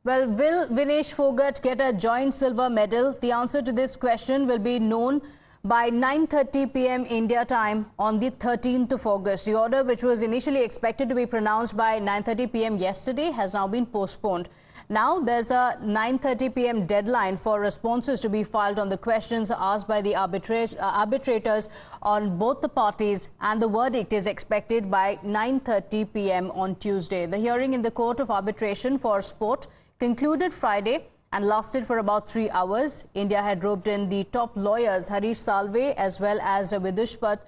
Well, will Vinesh Phogat get a joint silver medal? The answer to this question will be known by 9:30 p.m. India time on the 13th of August. The order, which was initially expected to be pronounced by 9:30 p.m. yesterday, has now been postponed. Now there's a 9:30 p.m. deadline for responses to be filed on the questions asked by the arbitrators on both the parties, and the verdict is expected by 9:30 p.m. on Tuesday. The hearing in the Court of Arbitration for Sport concluded Friday and lasted for about 3 hours. India had roped in the top lawyers Harish Salve as well as Vidushpat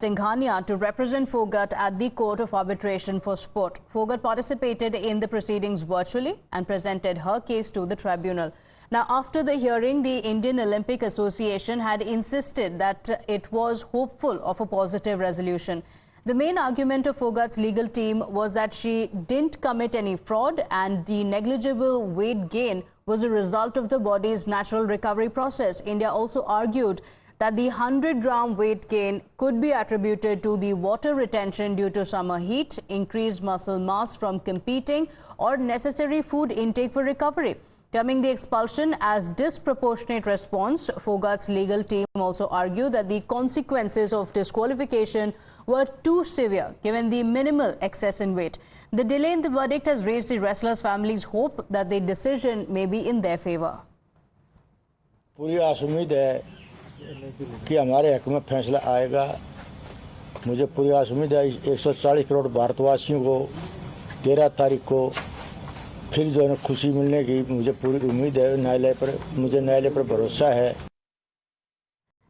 Singhania to represent Phogat at the Court of Arbitration for Sport. Phogat participated in the proceedings virtually and presented her case to the tribunal. Now, after the hearing, the Indian Olympic Association had insisted that it was hopeful of a positive resolution. The main argument of Phogat's legal team was that she didn't commit any fraud and the negligible weight gain was a result of the body's natural recovery process. India also argued that the 100-gram weight gain could be attributed to the water retention due to summer heat, increased muscle mass from competing, or necessary food intake for recovery. Terming the expulsion as disproportionate response, Phogat's legal team also argued that the consequences of disqualification were too severe given the minimal excess in weight. The delay in the verdict has raised the wrestlers' families' hope that the decision may be in their favor. पूरी आस उम्मीद है कि हमारे हक में फैसला आएगा। मुझे पूरी आस उम्मीद है 140 करोड़ भारतवासियों को 13 तारीख को फिर जो है खुशी मिलने की मुझे पूरी उम्मीद है। मुझे न्यायालय पर भरोसा है।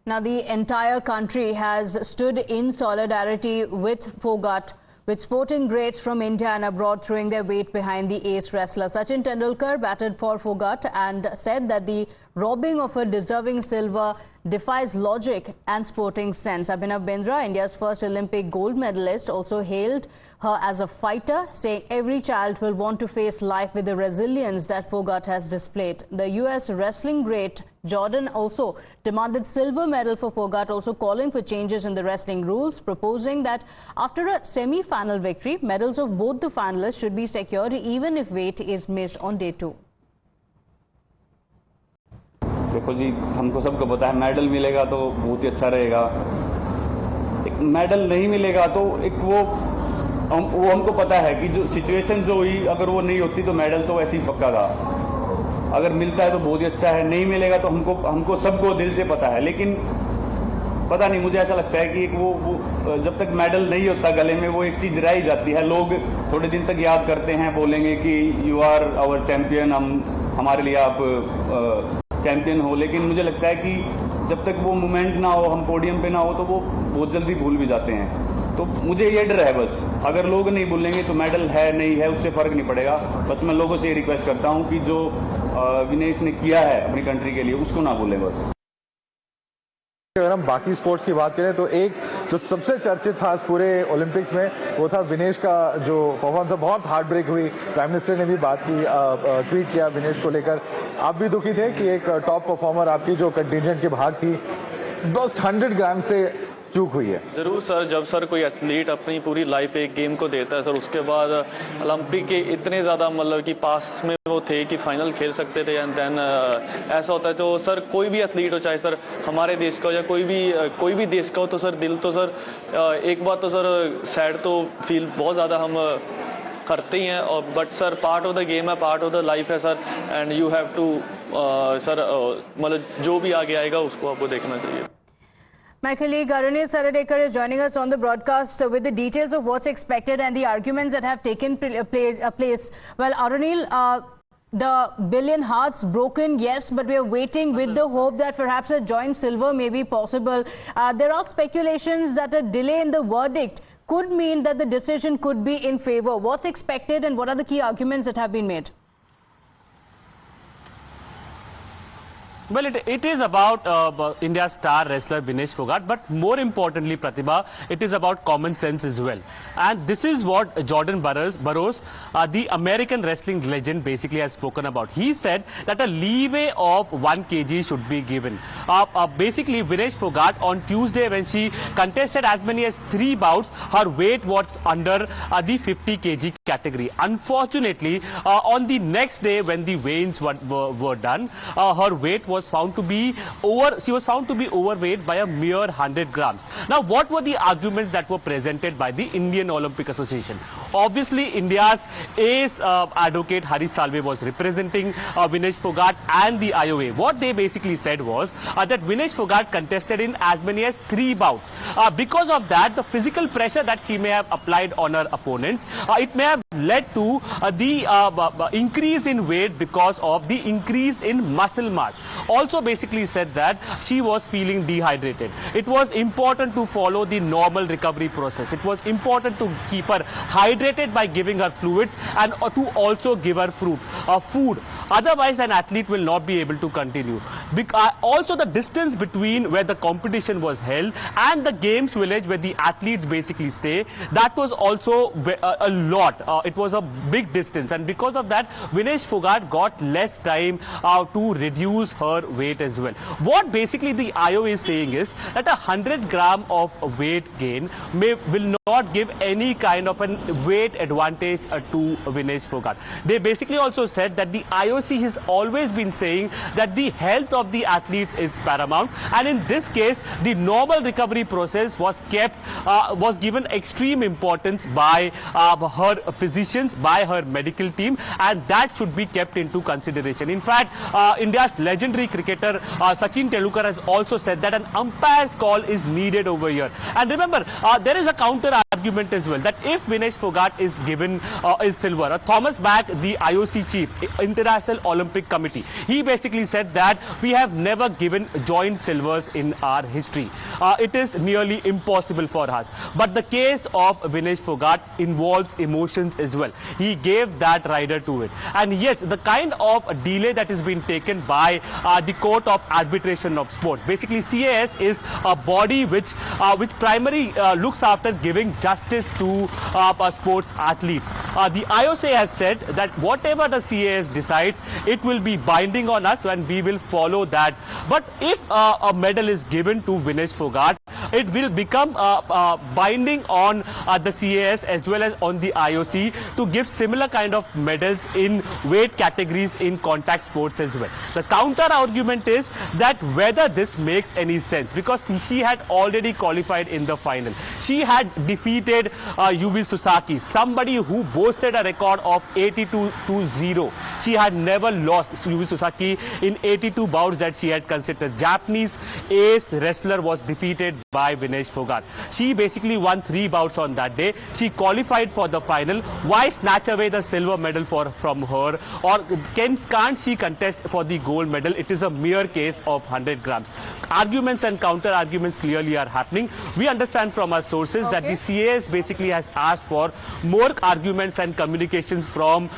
Now the entire country has stood in solidarity with Phogat, with sporting greats from India and abroad throwing their weight behind the ace wrestler. Sachin Tendulkar batted for Phogat and said that the robbing of a deserving silver defies logic and sporting sense. Abhinav Bindra, India's first Olympic gold medalist, also hailed her as a fighter, saying every child will want to face life with the resilience that Phogat has displayed. The US wrestling great Jordan also demanded silver medal for Phogat, also calling for changes in the wrestling rules, proposing that after a semi-final victory, medals of both the finalists should be secured even if weight is missed on day 2. देखो जी, हमको सबको पता है medal मिलेगा तो बहुत ही अच्छा रहेगा। एक मेडल नहीं मिलेगा तो एक वो हमको पता है कि जो सिचुएशन जो हुई, अगर वो नहीं होती तो मेडल तो वैसे ही पक्का था। अगर मिलता है तो बहुत ही अच्छा है, नहीं मिलेगा तो हमको सबको दिल से पता है। लेकिन पता नहीं, मुझे ऐसा लगता है कि एक वो जब तक मेडल नहीं होता गले में, वो एक चीज़ रह ही जाती है। लोग थोड़े दिन तक याद करते हैं, बोलेंगे कि यू आर आवर चैम्पियन, हमारे लिए आप चैंपियन हो। लेकिन मुझे लगता है कि जब तक वो मोमेंट ना हो, हम पोडियम पे ना हो, तो वो बहुत जल्दी भूल भी जाते हैं। तो मुझे ये डर है बस, अगर लोग नहीं भूलेंगे तो मेडल है नहीं है उससे फ़र्क नहीं पड़ेगा। बस मैं लोगों से ये रिक्वेस्ट करता हूँ कि जो विनेश ने किया है अपनी कंट्री के लिए, उसको ना भूलें बस। अगर हम बाकी स्पोर्ट्स की बात करें तो एक जो सबसे चर्चित था पूरे ओलंपिक्स में वो था विनेश का जो परफॉर्मेंस, बहुत हार्ट ब्रेक हुई। प्राइम मिनिस्टर ने भी बात की, ट्वीट किया विनेश को लेकर। आप भी दुखी थे कि एक टॉप परफॉर्मर आपकी जो कंटिजेंट के बाहर थी, बस 100 ग्राम से चूक हुई है। जरूर सर, जब सर कोई एथलीट अपनी पूरी लाइफ एक गेम को देता है सर, उसके बाद ओलंपिक के इतने ज़्यादा मतलब कि पास में वो थे कि फाइनल खेल सकते थे, एंड देन ऐसा होता है। तो सर कोई भी एथलीट हो, चाहे सर हमारे देश का हो या कोई भी देश का हो, तो सर दिल तो सर एक बात तो सर सैड तो फील बहुत ज़्यादा हम करते ही हैं, और but sir part of the game है, पार्ट ऑफ द लाइफ है sir, and you have to sir मतलब जो भी आगे आएगा उसको आपको देखना चाहिए। My colleague Arunil Saradekar is joining us on the broadcast with the details of what's expected and the arguments that have taken place. Well, Arunil, the billion hearts broken, yes, but we are waiting with the hope that perhaps a joint silver may be possible. There are speculations that a delay in the verdict could mean that the decision could be in favor. What's expected and what are the key arguments that have been made? Well, it is about India's star wrestler Vinesh Fogart, but more importantly, Pratibha, it is about common sense as well. And this is what Jordan Burroughs, the American wrestling legend, basically has spoken about. He said that a leeway of 1 kg should be given. Basically, Vinesh Fogart on Tuesday, when she contested as many as 3 bouts, her weight was under the 50 kg category. Unfortunately, on the next day, when the weigh-ins were done, her weight was found to be overweight by a mere 100 grams. Now, what were the arguments that were presented by the Indian Olympic Association? Obviously, India's ace advocate Hari Salve was representing Vinesh Fogart and the IOA. What they basically said was that Vinesh Fogart contested in as many as 3 bouts. Because of that, the physical pressure that she may have applied on her opponents, it may have led to the increase in weight because of the increase in muscle mass. Also basically said that she was feeling dehydrated. It was important to follow the normal recovery process. It was important to keep her hydrated by giving her fluids and to also give her food. Otherwise, an athlete will not be able to continue. Also, the distance between where the competition was held and the games village where the athletes basically stay, that was also a lot. It was a big distance, and because of that, Vinesh Fogart got less time to reduce her weight as well. What basically the IOA is saying is that 100 gram of weight gain will not give any kind of a weight advantage to Vinesh Fogart. They basically also said that the IOC has always been saying that the health of the athletes is paramount, and in this case, the normal recovery process was given extreme importance by her physicians, by her medical team, and that should be kept into consideration. In fact, India's legendary cricketer Sachin Tendulkar has also said that an umpire's call is needed over here. And remember, there is a counter argument as well, that if Vinesh Fogart is given is silver, Thomas Bach, the IOC chief, International Olympic Committee, he basically said that we have never given joint silvers in our history. It is nearly impossible for us. But the case of Vinesh Fogart involves emotions as well. He gave that rider to it. And yes, the kind of delay that is being taken by the Court of Arbitration of Sports. Basically, CAS is a body which primarily looks after giving justice to sports athletes. The IOC has said that whatever the CAS decides, it will be binding on us and we will follow that. But if a medal is given to Vinesh Fogart, it will become binding on the CAS as well as on the IOC to give similar kind of medals in weight categories in contact sports as well. The counter argument is that whether this makes any sense, because she had already qualified in the final. She had defeated Yubi Sasaki, somebody who boasted a record of 82-0. She had never lost, Yubi Sasaki, in 82 bouts that she had considered. Japanese ace wrestler was defeated by Vinesh Fogart. She basically won 3 bouts on that day. She qualified for the final. Why snatch away the silver medal from her? Or can't she contest for the gold medal? It is a mere case of 100 grams. Arguments and counter arguments clearly are happening. We understand from our sources that the CAS basically has asked for more arguments and communications from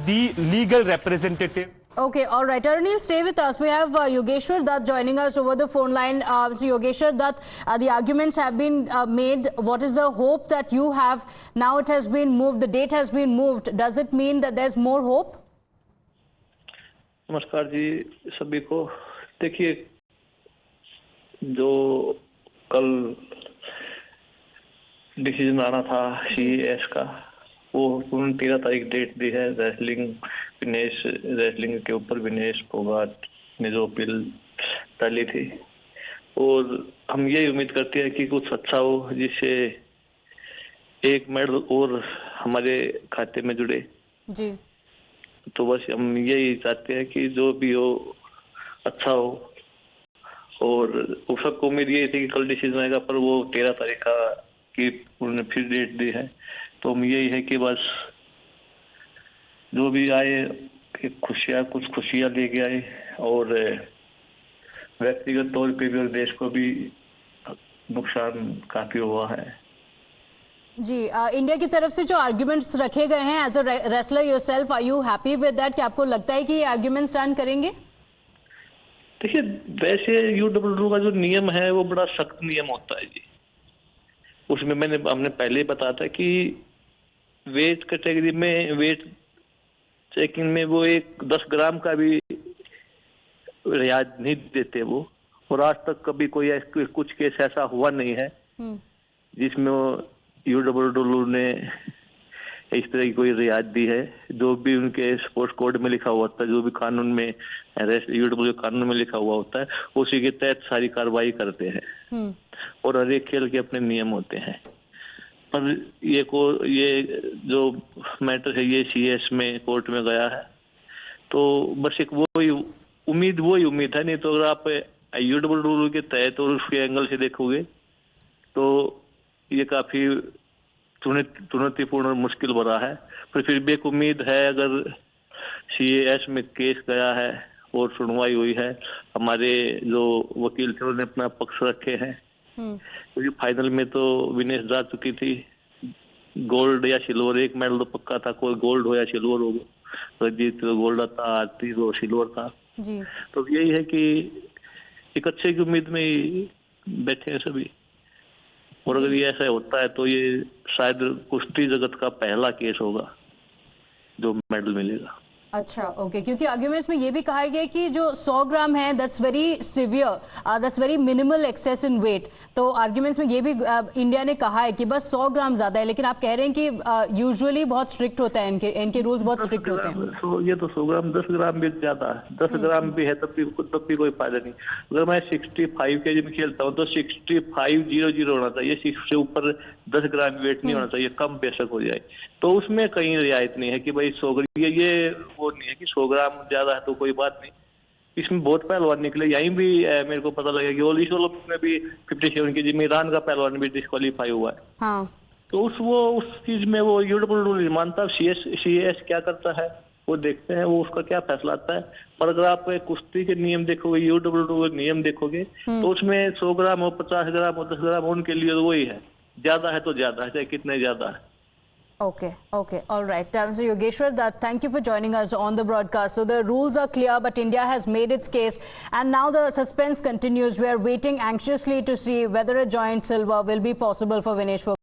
the legal representative. Okay, all right. Arunil, stay with us. We have Yogeshwar Dutt joining us over the phone line. So Yogeshwar Dutt, the arguments have been made. What is the hope that you have? Now it has been moved. The date has been moved. Does it mean that there's more hope? नमस्कार जी सभी को। देखिए, जो कल decision आना था CAS का, वो 13 तारीख डेट दी है। रेसलिंग के ऊपर विनेश फोगाट ने जो अपील डाली थी, और हम यही उम्मीद करते हैं कि कुछ अच्छा हो, जिससे एक मेडल और हमारे खाते में जुड़े जी। तो बस हम यही चाहते हैं कि जो भी हो अच्छा हो। और सबको उम्मीद यही थी कि कल डिसीजन आएगा, पर वो 13 तारीख की उन्होंने फिर डेट दी है। तो हम यही है कि बस जो भी आए कुछ खुशियां लेके आए, और व्यक्तिगत तौर पे भी और देश को भी नुकसान काफी हुआ है। जी, इंडिया की तरफ से जो आर्ग्यूमेंट्स रखे गए हैं, as a wrestler yourself, are you happy with that? कि आपको लगता है कि ये आर्ग्यूमेंट्स स्टैंड करेंगे? देखिए, वैसे यूडब्ल्यूडब्ल्यू का जो नियम है वो बड़ा सख्त नियम होता है जी। उसमें हमने पहले ही बताया था कि वेट कैटेगरी में, वेट चेकिंग में वो एक 10 ग्राम का भी रियायत नहीं देते वो। और आज तक कभी कोई कुछ केस ऐसा हुआ नहीं है जिसमें यूडब्ल्यूडब्ल्यू ने इस तरह की कोई रियायत दी है। जो भी उनके स्पोर्ट्स कोड में लिखा हुआ होता है, जो भी कानून में, यूडब्ल्यूडब्ल्यू कानून में लिखा हुआ होता है, उसी के तहत सारी कार्रवाई करते हैं। और हर एक खेल के अपने नियम होते हैं। पर ये जो मैटर है ये सीएस में कोर्ट में गया है, तो बस एक वही उम्मीद है। नहीं तो अगर आप यूडब्ल्यूडब्ल्यू के तहत और उसके एंगल से देखोगे तो ये काफी चुनौतीपूर्ण और मुश्किल भरा है। पर फिर भी एक उम्मीद है, अगर सीएस में केस गया है और सुनवाई हुई है, हमारे जो वकील थे उन्होंने अपना पक्ष रखे हैं। क्योंकि फाइनल में तो विनेश जा चुकी थी, गोल्ड या सिल्वर, एक मेडल तो पक्का था, कोई गोल्ड हो या सिल्वर हो। तो जीत तो गोल्ड था, आरती तो सिल्वर था जी। तो यही है कि एक अच्छे की उम्मीद में ही बैठे हैं सभी। और अगर ये ऐसा होता है तो ये शायद कुश्ती जगत का पहला केस होगा जो मेडल मिलेगा। अच्छा, ओके, क्योंकि आर्ग्यूमेंट्स में ये भी कहा गया कि जो 100 ग्राम है that's very severe, that's very minimal excess in weight. तो आर्ग्यूमेंट्स में ये भी इंडिया ने कहा है कि बस 100 ग्राम ज्यादा है, लेकिन आप कह रहे हैं कि यूजुअली बहुत स्ट्रिक्ट होता है, इनके रूल्स बहुत स्ट्रिक्ट होते हैं। ये तो 100 ग्राम, 10 ग्राम भी ज्यादा है। 10 ग्राम भी है तब भी कोई फायदा नहीं। अगर मैं 65 kg में खेलता हूँ तो 6500 होना चाहिए, 6 से ऊपर 10 ग्राम वेट नहीं होना चाहिए, कम बेशक हो जाए। तो उसमें कहीं रियायत नहीं है कि भाई 100 ग्राम, ये वो नहीं है कि 100 ग्राम ज्यादा है तो कोई बात नहीं। इसमें बहुत पहलवान निकले, यहीं भी मेरे को पता लगा कि ओलंपिक में भी 57 kg में ईरान का पहलवान भी डिस्क्वालीफाई हुआ है। हाँ। तो उस चीज में वो यूडब्ल्यूडब्ल्यू नहीं मानता। सीएस क्या करता है वो देखते हैं, वो उसका क्या फैसला आता है। पर अगर आप कुश्ती के नियम देखोगे, यूडब्ल्यूडब्ल्यू के नियम देखोगे, तो उसमें 100 ग्राम हो, 50 ग्राम हो, 10 ग्राम हो, उनके लिए तो वही है। ज्यादा है तो ज्यादा है, चाहे कितने ज्यादा है। Okay, all right. Mr. Yogeshwar, thank you for joining us on the broadcast. So the rules are clear, but India has made its case, and now the suspense continues. We are waiting anxiously to see whether a joint silver will be possible for Vinesh Phogat.